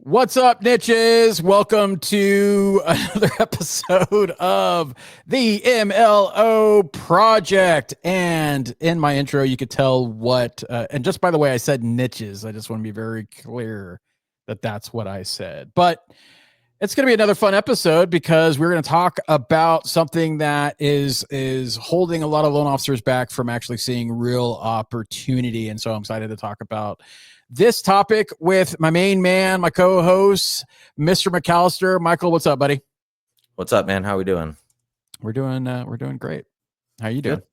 What's up, niches? Welcome to another episode of the MLO Project. And in my intro, you could tell what, and just by the way, I said niches. I just want to be very clear that that's what I said. But it's going to be another fun episode because we're going to talk about something that is holding a lot of loan officers back from actually seeing real opportunity. And so I'm excited to talk about this topic with my main man, my co-host, Mr. McAllister. Michael, what's up, buddy? What's up, man? How we doing? We're doing great. How you doing? Good.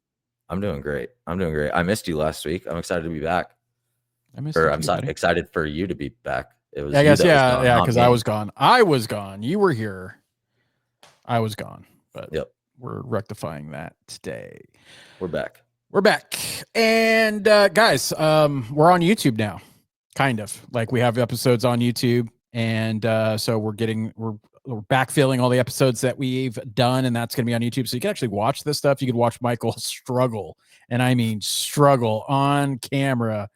I'm doing great. I missed you last week. I'm excited to be back. I'm excited for you to be back. It was I guess, yeah, because I was gone. I was gone. You were here. I was gone. But yep, we're rectifying that today. We're back. And guys, we're on YouTube now. Kind of like we have episodes on YouTube, and so we're backfilling all the episodes that we've done, and that's going to be on YouTube. So you can actually watch this stuff. You can watch Michael struggle, and I mean struggle on camera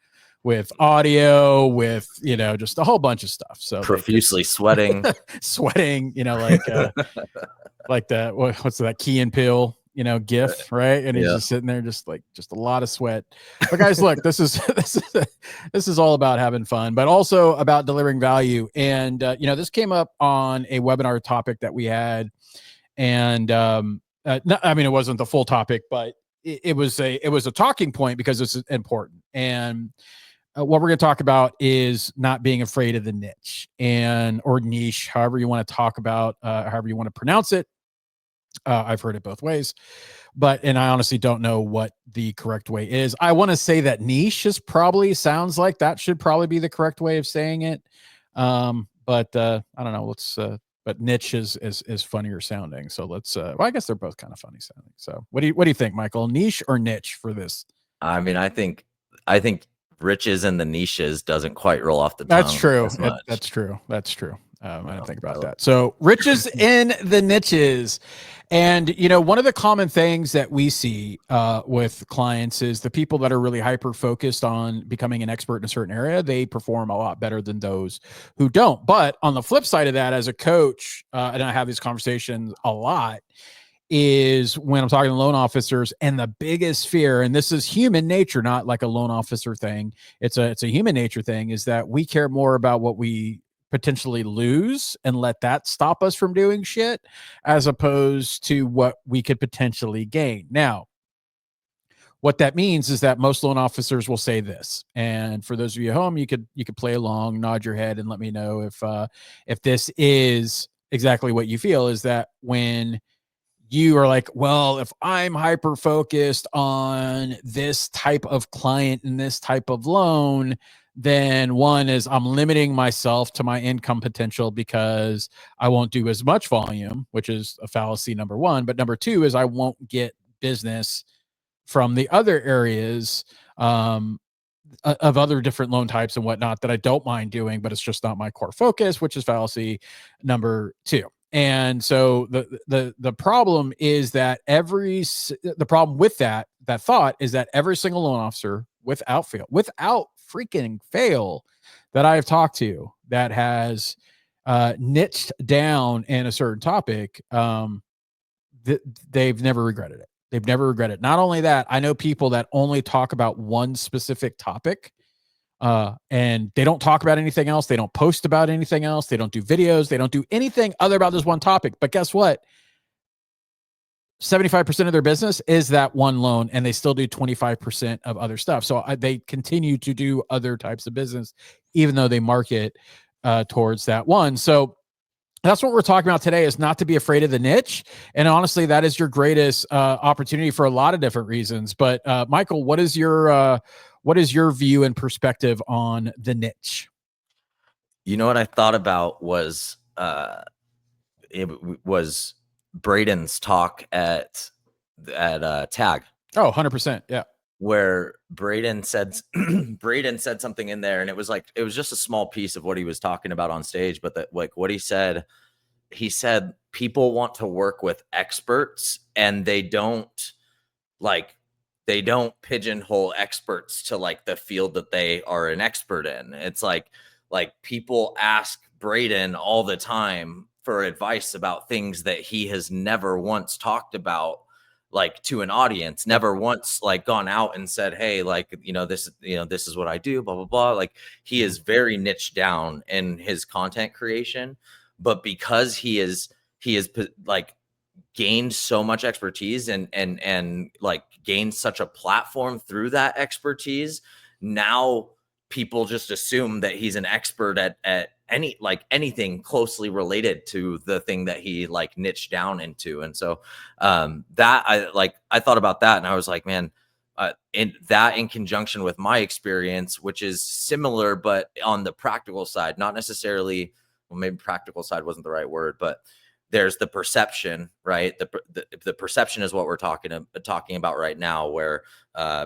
with audio, with just a whole bunch of stuff. So profusely sweating, like the what's that Key and Peele gif, right? And he's just sitting there just a lot of sweat. But guys, look, this is all about having fun, but also about delivering value. And this came up on a webinar topic that we had, and it wasn't the full topic, but it was a talking point because it's important. And what we're going to talk about is not being afraid of the niche or niche, however you want to talk about, however you want to pronounce it. I've heard it both ways, and I honestly don't know what the correct way is. I want to say that niche sounds like that should probably be the correct way of saying it. But I don't know. But niche is funnier sounding. So let's, I guess they're both kind of funny sounding. So what do you think, Michael? Niche or niche for this? I mean, I think riches in the niches doesn't quite roll off the tongue. That's true. That's true. I didn't think about that. So riches in the niches. And, one of the common things that we see with clients is the people that are really hyper-focused on becoming an expert in a certain area, they perform a lot better than those who don't. But on the flip side of that, as a coach, and I have these conversations a lot, is when I'm talking to loan officers, and the biggest fear, and this is human nature, not like a loan officer thing, it's a human nature thing, is that we care more about what we potentially lose and let that stop us from doing shit, as opposed to what we could potentially gain. Now, what that means is that most loan officers will say this, and for those of you at home, you could play along, nod your head, and let me know if this is exactly what you feel. Is that when you are like, well, if I'm hyper focused on this type of client and this type of loan, then one is I'm limiting myself to my income potential because I won't do as much volume, which is a fallacy, number one. But number two is I won't get business from the other areas of other different loan types and whatnot that I don't mind doing, but it's just not my core focus, which is fallacy number two. And so the problem is that the problem with that thought is that every single loan officer without freaking fail that I have talked to that has niched down in a certain topic, they've never regretted it. They've never regretted it. Not only that, I know people that only talk about one specific topic, and they don't talk about anything else. They don't post about anything else. They don't do videos. They don't do anything other about this one topic. But guess what? 75% of their business is that one loan, and they still do 25% of other stuff. So they continue to do other types of business, even though they market towards that one. So that's what we're talking about today, is not to be afraid of the niche. And honestly, that is your greatest opportunity for a lot of different reasons. But Michael, what is your view and perspective on the niche? What I thought about was Braden's talk at TAG. Oh, 100%. Yeah. Where Braden said something in there, and it was just a small piece of what he was talking about on stage, but what he said people want to work with experts, and they don't pigeonhole experts to the field that they are an expert in. It's like people ask Braden all the time for advice about things that he has never once talked about, like to an audience, never once like gone out and said, hey, like, this is what I do, blah, blah, blah. Like he is very niche down in his content creation, but because he is like gained so much expertise and like gained such a platform through that expertise, now people just assume that he's an expert at anything closely related to the thing that he like niched down into. And so that I thought about that and I was like, man, in conjunction with my experience, which is similar but on the practical side, not necessarily, well, maybe practical side wasn't the right word, but there's the perception, right? The perception is what we're talking about right now, where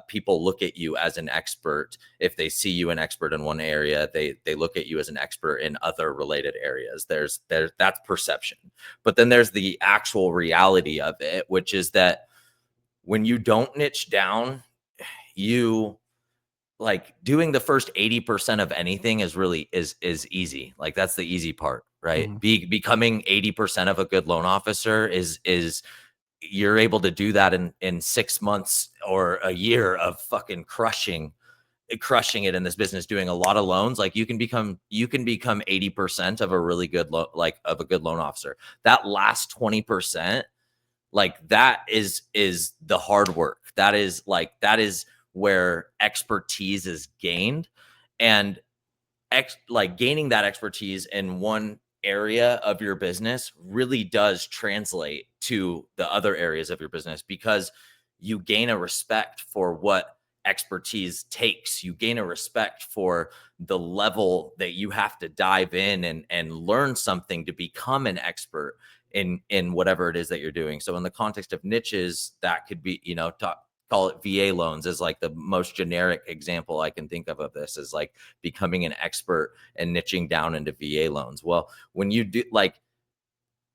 people look at you as an expert. If they see you an expert in one area, they look at you as an expert in other related areas. That's perception. But then there's the actual reality of it, which is that when you don't niche down, you like doing the first 80% of anything is really is easy. Like that's the easy part, right? Becoming 80% of a good loan officer is you're able to do that in 6 months or a year of fucking crushing it in this business, doing a lot of loans. Like you can become 80% of a really good of a good loan officer. That last 20%, like that is the hard work. That is where expertise is gained, and like gaining that expertise in one area of your business really does translate to the other areas of your business, because you gain a respect for what expertise takes. You gain a respect for the level that you have to dive in and learn something to become an expert in whatever it is that you're doing. So in the context of niches, that could be, call it VA loans is like the most generic example I can think of this, is like becoming an expert and niching down into VA loans. Well, when you do, like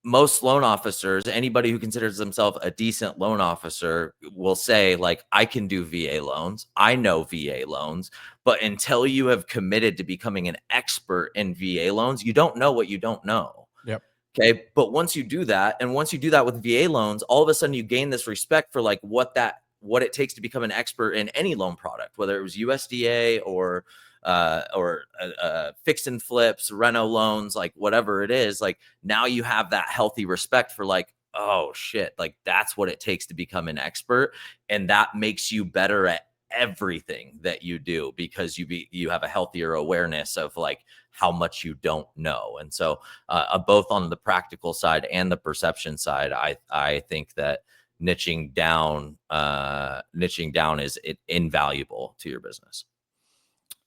most loan officers, anybody who considers themselves a decent loan officer will say like, I can do VA loans. I know VA loans. But until you have committed to becoming an expert in VA loans, you don't know what you don't know. Yep. Okay. But once you do that, and once you do that with VA loans, all of a sudden you gain this respect for like what it takes to become an expert in any loan product, whether it was USDA or fix and flips, reno loans, like whatever it is. Like now you have that healthy respect for like, oh shit, like that's what it takes to become an expert. And that makes you better at everything that you do, because you have a healthier awareness of like how much you don't know. And so both on the practical side and the perception side, I think that niching down is invaluable to your business.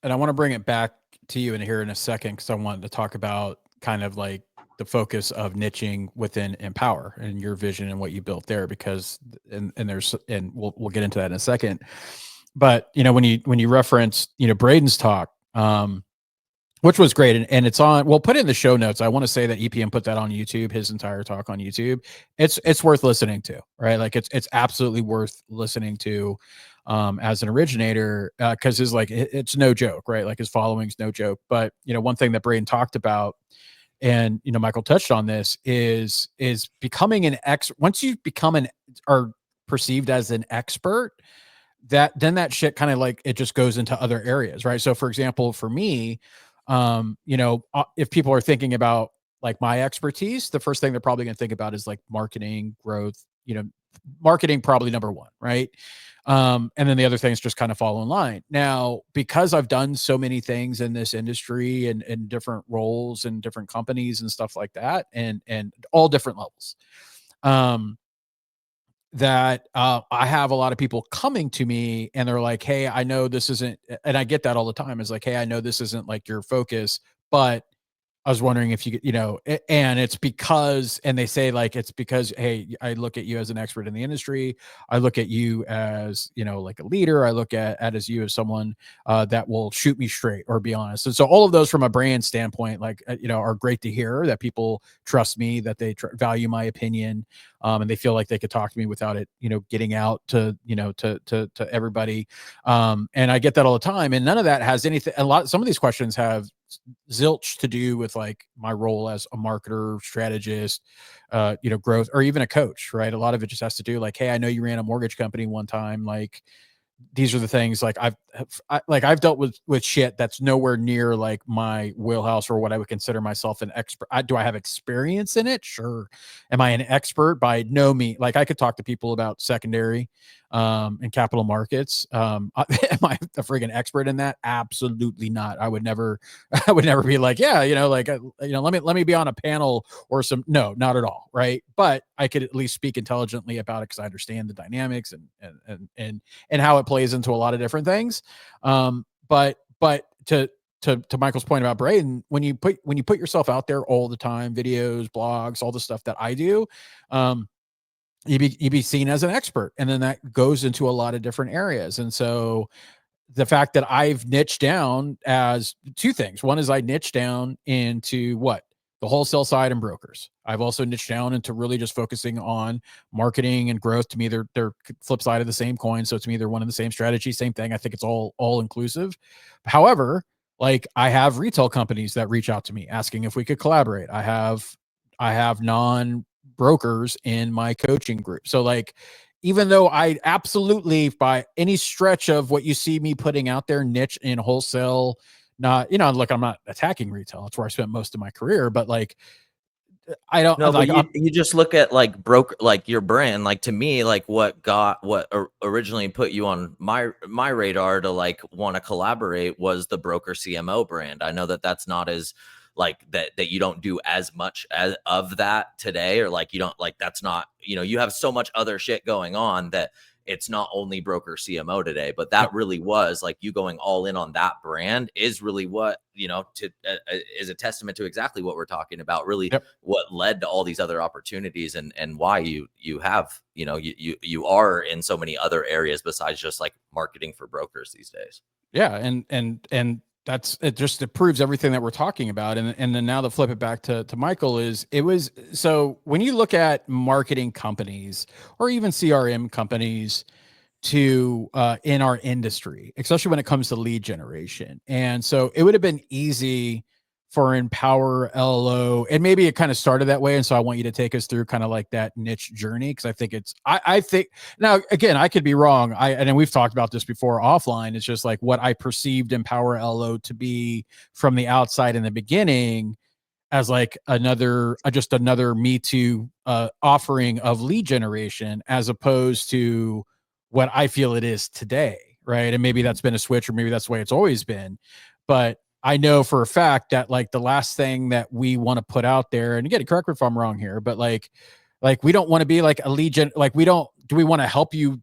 And I want to bring it back to you in here in a second, because I wanted to talk about kind of like the focus of niching within Empower and your vision and what you built there, because and we'll get into that in a second. But when you reference Braden's talk, which was great, and it's on, we'll put it in the show notes. I want to say that EPM put that on YouTube, his entire talk on YouTube. It's worth listening to, right? Like it's absolutely worth listening to as an originator, because it's no joke, right? Like his following's no joke. But one thing that Braden talked about, and Michael touched on this, is becoming an once you become are perceived as an expert, then that shit kind of like it just goes into other areas, right? So for example, for me, if people are thinking about like my expertise, the first thing they're probably going to think about is like marketing, growth, marketing probably number one, right? And then the other things just kind of fall in line. Now, because I've done so many things in this industry and different roles and different companies and stuff like that, and all different levels, that I have a lot of people coming to me and they're like, hey, I know this isn't, and I get that all the time, is like, hey, I know this isn't like your focus, but I was wondering if you could, and it's because, and they say like, it's because, hey, I look at you as an expert in the industry. I look at you as, like a leader. I look at as you as someone that will shoot me straight or be honest. And so all of those from a brand standpoint, like, are great to hear, that people trust me, that they value my opinion, and they feel like they could talk to me without it, getting out to, to everybody. And I get that all the time. And none of that has anything, some of these questions have zilch to do with like my role as a marketer, strategist, growth, or even a coach, right? A lot of it just has to do like, hey, I know you ran a mortgage company one time, like these are the things like I've dealt with shit that's nowhere near like my wheelhouse or what I would consider myself an expert. Do I have experience in it? Sure. Am I an expert? By no means. Like I could talk to people about secondary and capital markets. Am I a friggin' expert in that? Absolutely not. I would never be like, yeah, let me be on a panel or some, no, not at all. Right. But I could at least speak intelligently about it because I understand the dynamics and how it plays into a lot of different things. But to Michael's point about Braden, when you put yourself out there all the time, videos, blogs, all the stuff that I do, you be seen as an expert, and then that goes into a lot of different areas. And so the fact that I've niched down as two things. One is I niche down into what? The wholesale side and brokers. I've also niched down into really just focusing on marketing and growth. To me, they're flip side of the same coin. So to me, they're one and the same strategy, same thing. I think it's all inclusive. However, like I have retail companies that reach out to me asking if we could collaborate. I have non brokers in my coaching group. So like, even though I absolutely, by any stretch of what you see me putting out there, niche in wholesale, not, look, I'm not attacking retail. That's where I spent most of my career, but like, I don't No, like, but you just look at like like your brand. Like to me, like what originally put you on my radar to like want to collaborate was the broker CMO brand. I know that that's not as like that you don't do as much as of that today, or like you don't like that's not, you have so much other shit going on that it's not only broker CMO today, but that really was like you going all in on that brand is really what, is a testament to exactly what we're talking about. Really what led to all these other opportunities and why you have, you are in so many other areas besides just like marketing for brokers these days. Yeah. And that's it. Just it proves everything that we're talking about. And then now to flip it back to Michael so when you look at marketing companies or even CRM companies to in our industry, especially when it comes to lead generation. And so it would have been easy for Empower LO, and maybe it kind of started that way. And so I want you to take us through kind of like that niche journey, because I think I think now again I could be wrong. And then we've talked about this before offline. It's just like what I perceived Empower LO to be from the outside in the beginning as like just another Me Too offering of lead generation, as opposed to what I feel it is today, right? And maybe that's been a switch, or maybe that's the way it's always been. But I know for a fact that like the last thing that we want to put out there, and again, correct me if I'm wrong here, but like we don't want to be like a lead gen. Like do we want to help you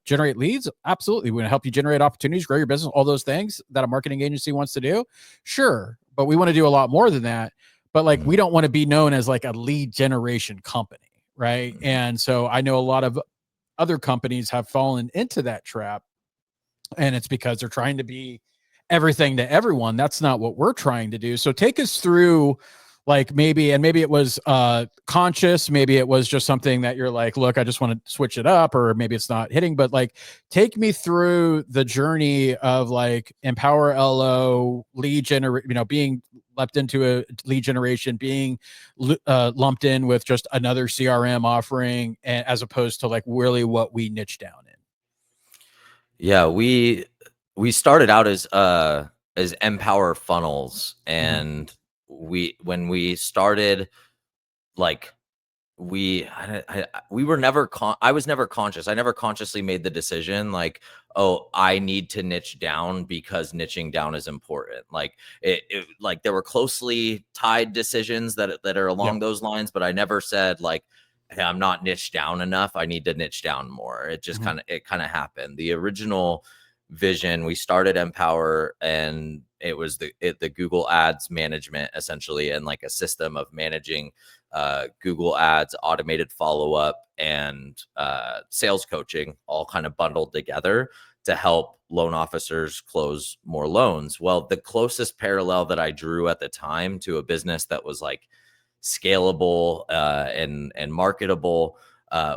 generate leads? Absolutely. We want to help you generate opportunities, grow your business, all those things that a marketing agency wants to do. Sure. But we want to do a lot more than that. But like, we don't want to be known as like a lead generation company. Right. And so I know a lot of other companies have fallen into that trap, and it's because they're trying to be everything to everyone. That's not what we're trying to do. So take us through like maybe it was conscious, maybe it was just something that you're like, look, I just want to switch it up, or maybe it's not hitting, but like take me through the journey of like Empower LO lead being leapt into a lead generation, being lumped in with just another CRM offering, as opposed to like really what we niche down in. Yeah, we started out as Empower Funnels, and when we started, like we were never I was never conscious. I never consciously made the decision like, oh, I need to niche down because niching down is important. Like like there were closely tied decisions that are along those lines, but I never said like, hey, I'm not niche down enough, I need to niche down more. It just kind of happened. The original vision, we started Empower, and it was the Google Ads management essentially, and like a system of managing Google Ads, automated follow-up, and sales coaching, all kind of bundled together to help loan officers close more loans. Well, the closest parallel that I drew at the time to a business that was like scalable and marketable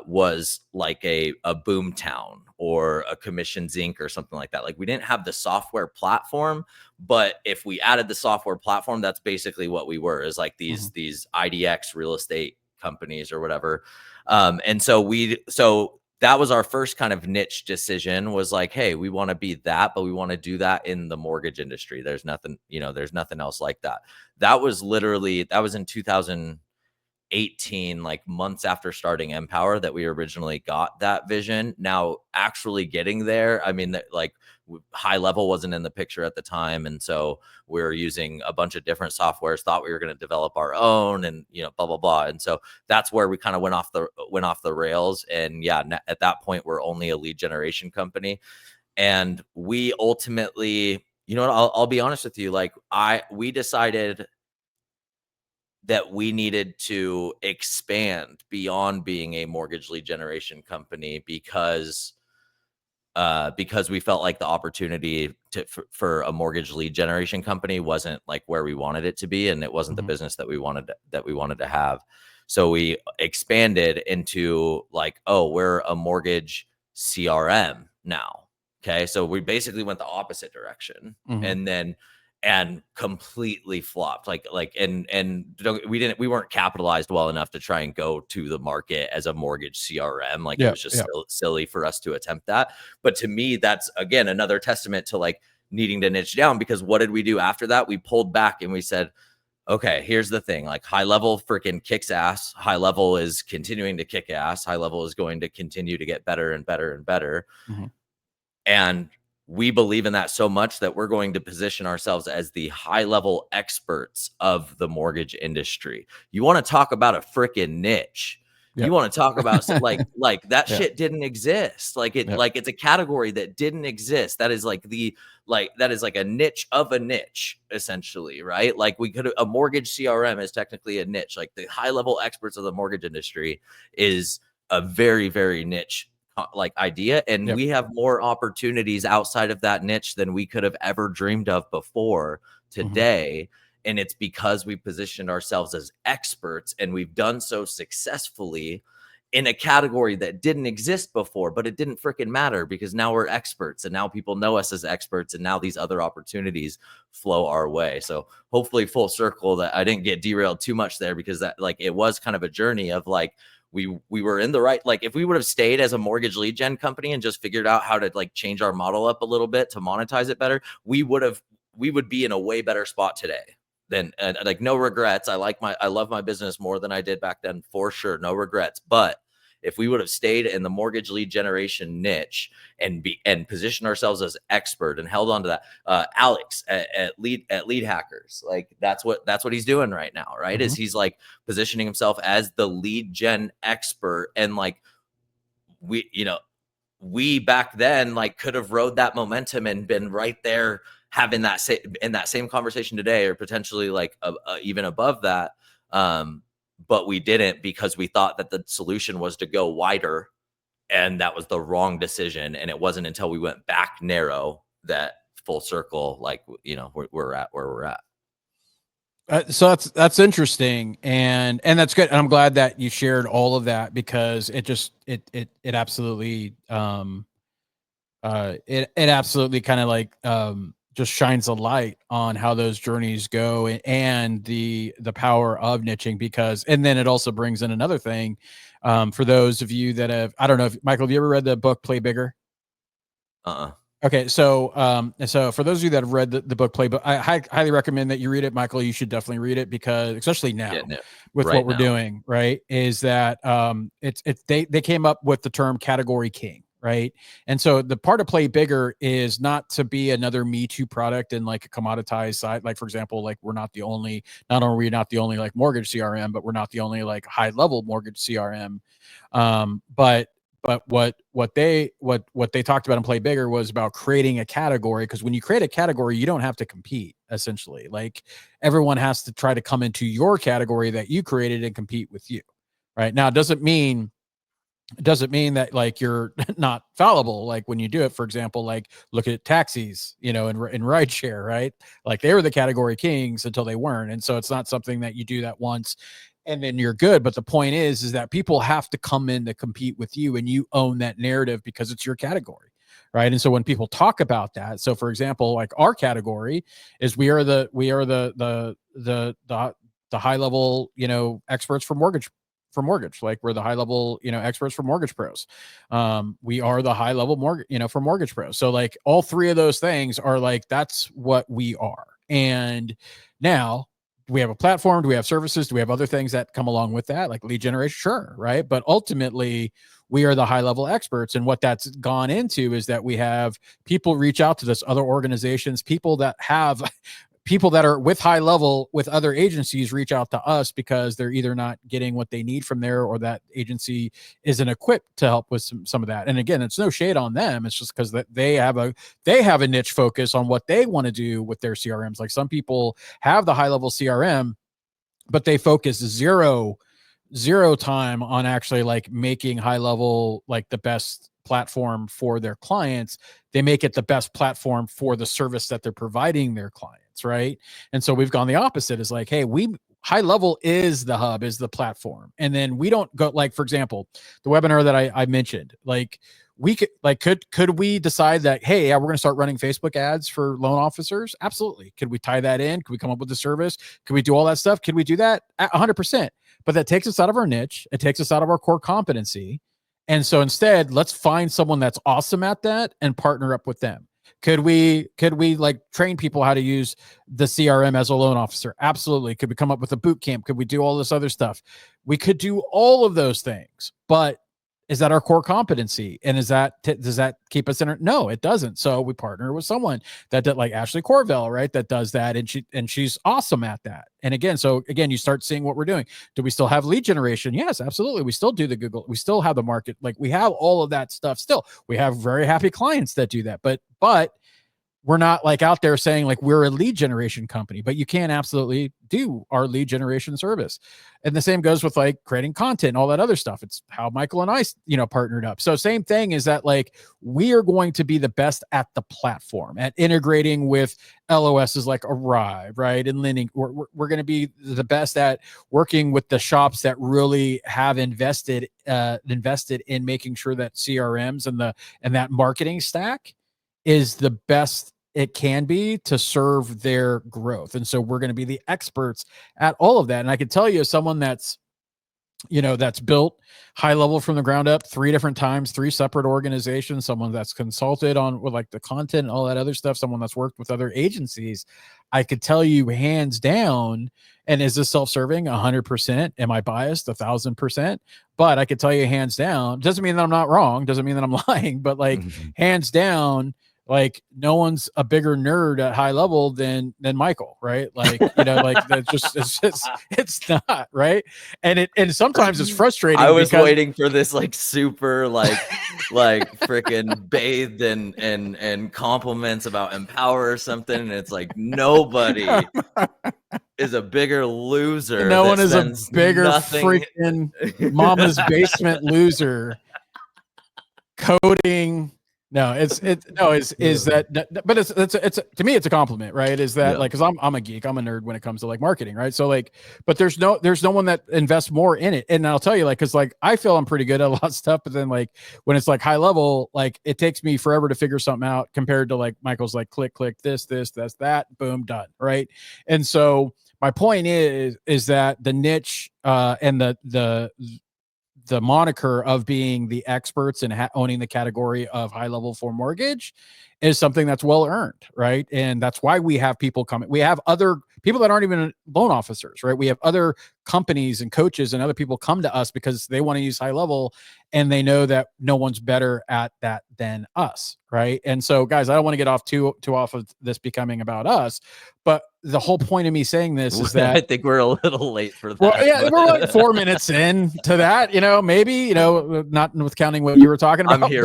was like a boom town or a Commissions Inc. or something like that. Like we didn't have the software platform, but if we added the software platform, that's basically what we were, is like these IDX real estate companies or whatever. And so that was our first kind of niche decision, was like, hey, we want to be that, but we want to do that in the mortgage industry. There's nothing else like that. That was in 2018, like months after starting Empower, that we originally got that vision. Now actually getting there, I mean, like High Level wasn't in the picture at the time, and so we were using a bunch of different softwares, thought we were going to develop our own, and blah blah blah. And so that's where we kind of went off the rails. And yeah, at that point we're only a lead generation company. And we ultimately, I'll be honest with you, like we decided that we needed to expand beyond being a mortgage lead generation company, because we felt like the opportunity for a mortgage lead generation company wasn't like where we wanted it to be, and it wasn't the business that we wanted to have. So we expanded into like, oh, we're a mortgage CRM now. Okay, so we basically went the opposite direction, and completely flopped. We weren't capitalized well enough to try and go to the market as a mortgage CRM. Like, it was just silly for us to attempt that. But to me, that's again another testament to like needing to niche down, because what did we do after that? We pulled back and we said, okay, here's the thing. Like, High Level freaking kicks ass. High Level is continuing to kick ass. High Level is going to continue to get better and better and better. And we believe in that so much that we're going to position ourselves as the high level experts of the mortgage industry. You want to talk about a freaking niche. You want to talk about like that shit didn't exist. Like it's a category that didn't exist. That is like a niche of a niche, essentially, right? Like a mortgage CRM is technically a niche. Like the high level experts of the mortgage industry is a very, very niche like idea, and we have more opportunities outside of that niche than we could have ever dreamed of before today. And it's because we positioned ourselves as experts, and we've done so successfully in a category that didn't exist before. But it didn't freaking matter, because now we're experts, and now people know us as experts, and now these other opportunities flow our way. So hopefully, full circle, that I didn't get derailed too much there, because that, like, it was kind of a journey of like, we were in the right, like if we would have stayed as a mortgage lead gen company and just figured out how to like change our model up a little bit to monetize it better, we would be in a way better spot today. Then like, no regrets. I love my business more than I did back then, for sure. No regrets. But if we would have stayed in the mortgage lead generation niche and positioned ourselves as expert and held on to that, Alex at lead Hackers, like that's what he's doing right now, right? Is he's like positioning himself as the lead gen expert. And like we back then like could have rode that momentum and been right there having that in that same conversation today, or potentially like even above that. But we didn't, because we thought that the solution was to go wider, and that was the wrong decision. And it wasn't until we went back narrow that full circle, like, we're at where we're at. So that's interesting, and that's good. And I'm glad that you shared all of that, because it absolutely it absolutely kind of like just shines a light on how those journeys go, and the power of niching. Because, and then it also brings in another thing, for those of you that have, I don't know if Michael, have you ever read the book Play Bigger? Okay, so for those of you that have read the book Play, but I highly recommend that you read it, Michael. You should definitely read it, because especially now with what we're doing, right, is that they came up with the term category king, right? And so the part of Play Bigger is not to be another Me Too product in like a commoditized side. Like, for example, like not only are we not the only like mortgage CRM, but we're not the only like high level mortgage CRM. But what they talked about in Play Bigger was about creating a category, because when you create a category, you don't have to compete. Essentially, like, everyone has to try to come into your category that you created and compete with you. Right now, it doesn't mean that like you're not fallible. Like when you do it, for example, like look at taxis, in rideshare, right? Like they were the category kings until they weren't. And so it's not something that you do that once and then you're good. But the point is that people have to come in to compete with you, and you own that narrative because it's your category. Right. And so when people talk about that, so for example, like our category is we are the high level, experts for mortgage. Like we're the high level, experts for mortgage pros. We are the high level mortgage, for mortgage pros. So like all three of those things are like, that's what we are. And now, do we have a platform? Do we have services? Do we have other things that come along with that, like lead generation? Sure. Right. But ultimately, we are the high level experts. And what that's gone into is that we have people reach out to us, other organizations, people that are with high level with other agencies reach out to us because they're either not getting what they need from there, or that agency isn't equipped to help with some of that. And again, it's no shade on them. It's just because that they have a niche focus on what they want to do with their CRMs. Like some people have the high level CRM, but they focus zero time on actually like making high level like the best platform for their clients. They make it the best platform for the service that they're providing their clients, right? And so we've gone the opposite, is like, hey, high level is the hub, is the platform. And then we don't go, like, for example, the webinar that I mentioned, like we could, like, could we decide that, hey, yeah, we're going to start running Facebook ads for loan officers? Absolutely. Could we tie that in? Could we come up with a service? Could we do all that stuff? Could we do that? 100%. But that takes us out of our niche. It takes us out of our core competency. And so instead, let's find someone that's awesome at that and partner up with them. Could we like train people how to use the CRM as a loan officer? Absolutely. Could we come up with a boot camp? Could we do all this other stuff? We could do all of those things, but is that our core competency? And does that keep us in it? No, it doesn't. So we partner with someone that did, like Ashley Corvell, right? That does that. And she's awesome at that. And again, you start seeing what we're doing. Do we still have lead generation? Yes, absolutely. We still do the Google. We still have the market. Like we have all of that stuff still. We have very happy clients that do that, but we're not like out there saying like we're a lead generation company, but you can absolutely do our lead generation service. And the same goes with like creating content and all that other stuff. It's how Michael and I, partnered up. So same thing is that like we are going to be the best at the platform, at integrating with LOSs like Arrive, right? And lending. We're going to be the best at working with the shops that really have invested in making sure that CRMs and that marketing stack is the best it can be to serve their growth. And so we're going to be the experts at all of that. And I can tell you, as someone that's built high level from the ground up 3 different times, 3 separate organizations, someone that's consulted on with like the content and all that other stuff, someone that's worked with other agencies, I could tell you hands down, and is this self-serving? 100%. Am I biased? 1,000%. But I could tell you hands down, doesn't mean that I'm not wrong. Doesn't mean that I'm lying, but like hands down, like no one's a bigger nerd at high level than Michael, right? Like, like it's not right. And sometimes it's frustrating. I was waiting for this like super like freaking bathed in compliments about Empower or something. And it's like nobody is a bigger loser. No one is a bigger freaking mama's basement loser coding. No, it's that, but it's to me, it's a compliment, right? Is that like, cause I'm a geek, I'm a nerd when it comes to like marketing, right? So like, but there's no one that invests more in it. And I'll tell you, like, cause like, I feel I'm pretty good at a lot of stuff, but then like, when it's like high level, like it takes me forever to figure something out compared to like Michael's like, click, this, that's that, boom, done. Right. And so my point is that the niche, and the moniker of being the experts and owning the category of high level for mortgage is something that's well earned, right? And that's why we have people coming. We have other people that aren't even loan officers, right? We have other companies and coaches and other people come to us because they want to use high level and they know that no one's better at that than us, right? And so, guys, I don't want to get off too off of this becoming about us, but the whole point of me saying this is that I think we're a little late for that. Well, yeah, we're like 4 minutes in to that, maybe, not with counting what you were talking about. I'm here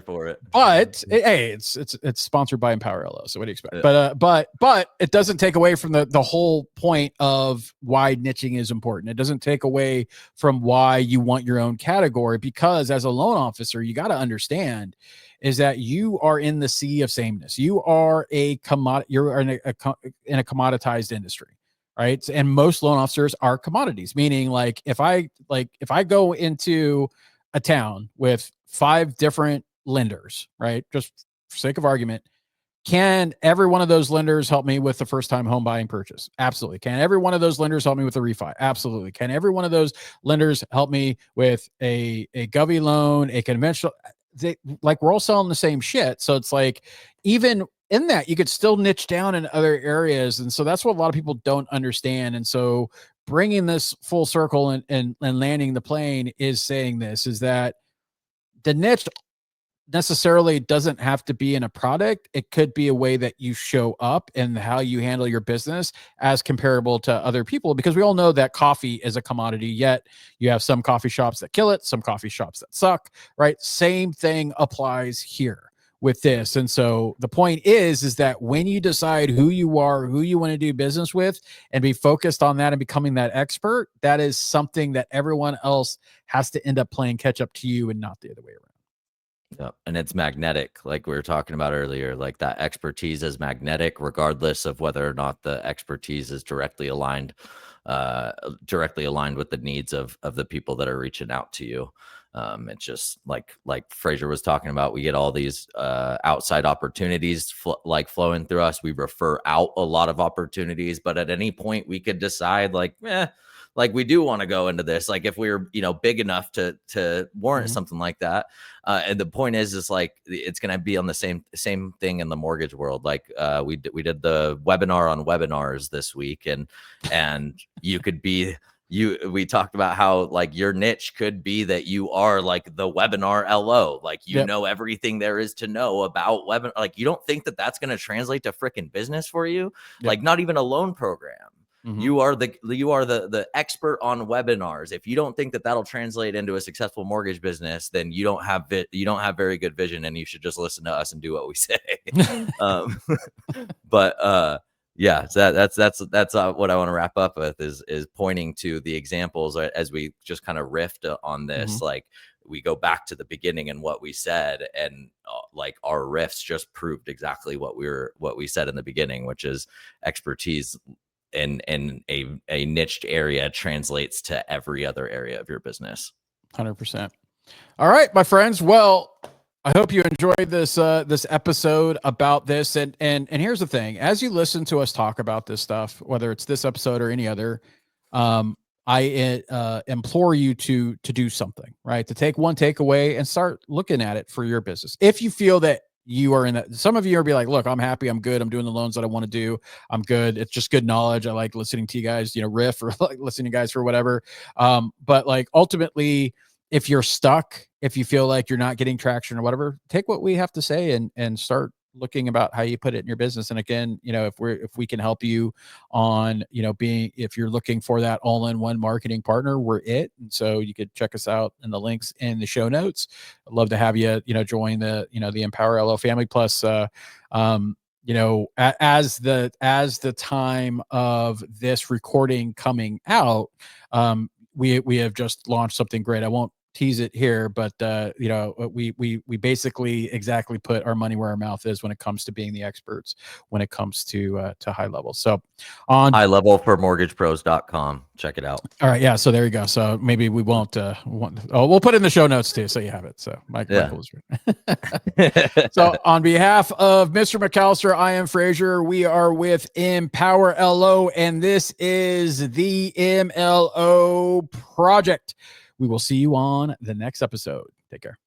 for it. But hey, it's sponsored by Empower LO. So what do you expect? Yeah. But it doesn't take away from the whole point of why niching is important. It doesn't take away from why you want your own category, because as a loan officer, you got to understand is that you are in the sea of sameness. You are a commodity. You're in a commoditized industry. right? And most loan officers are commodities, meaning like if I go into a town with 5 different lenders, right? Just for sake of argument, can every one of those lenders help me with the first time home buying purchase? Absolutely. Can every one of those lenders help me with a refi? Absolutely. Can every one of those lenders help me with a govy loan, a conventional? Like we're all selling the same shit. So it's like, even in that, you could still niche down in other areas. And so that's what a lot of people don't understand. And so bringing this full circle and landing the plane is saying this, is that the niche necessarily doesn't have to be in a product. It could be a way that you show up and how you handle your business as comparable to other people, because we all know that coffee is a commodity, yet you have some coffee shops that kill it, some coffee shops that suck, right? Same thing applies here with this. And so the point is that when you decide who you are, who you want to do business with, and be focused on that and becoming that expert, that is something that everyone else has to end up playing catch up to you and not the other way around. Yeah, and it's magnetic, like we were talking about earlier. Like that expertise is magnetic, regardless of whether or not the expertise is directly aligned with the needs of the people that are reaching out to you. It's just like Frazier was talking about. We get all these outside opportunities flowing through us. We refer out a lot of opportunities, but at any point we could decide like we do want to go into this, like if we're big enough to warrant something like that. And the point is like it's going to be on the same thing in the mortgage world. Like we did the webinar on webinars this week, and we talked about how like your niche could be that you are like the webinar LO, like know everything there is to know about webinar. Like you don't think that that's going to translate to freaking business for you, like not even a loan program. You are the expert on webinars. If you don't think that that'll translate into a successful mortgage business, then you don't have very good vision, and you should just listen to us and do what we say. But yeah, so that's what I want to wrap up with is pointing to the examples as we just kind of riffed on this. Like we go back to the beginning and what we said, and like our riffs just proved exactly what we said in the beginning, which is expertise in a niched area translates to every other area of your business. 100%. All right, my friends. Well, I hope you enjoyed this episode about this. And here's the thing: as you listen to us talk about this stuff, whether it's this episode or any other, I implore you to do something, right? To take one takeaway and start looking at it for your business. If you feel that you are in that, some of you are be like, look, I'm happy, I'm good, I'm doing the loans that I want to do, I'm good, it's just good knowledge, I like listening to you guys, riff, or like listening to you guys for whatever. But like ultimately, if you're stuck, if you feel like you're not getting traction or whatever, take what we have to say and start looking about how you put it in your business. And again, if we can help you on, if you're looking for that all-in-one marketing partner, we're it. And so you could check us out in the links in the show notes. I'd love to have you, join the Empower LO family. Plus, as the time of this recording coming out, we have just launched something great. I won't tease it here, but we basically exactly put our money where our mouth is when it comes to being the experts, when it comes to high level. So on high level for mortgagepros.com, check it out. All right. Yeah. So there you go. So maybe we won't, we'll put it in the show notes too, so you have it. So Michael is right. So on behalf of Mr. McAllister, I am Frazier. We are with Empower LO, and this is the MLO Project. We will see you on the next episode. Take care.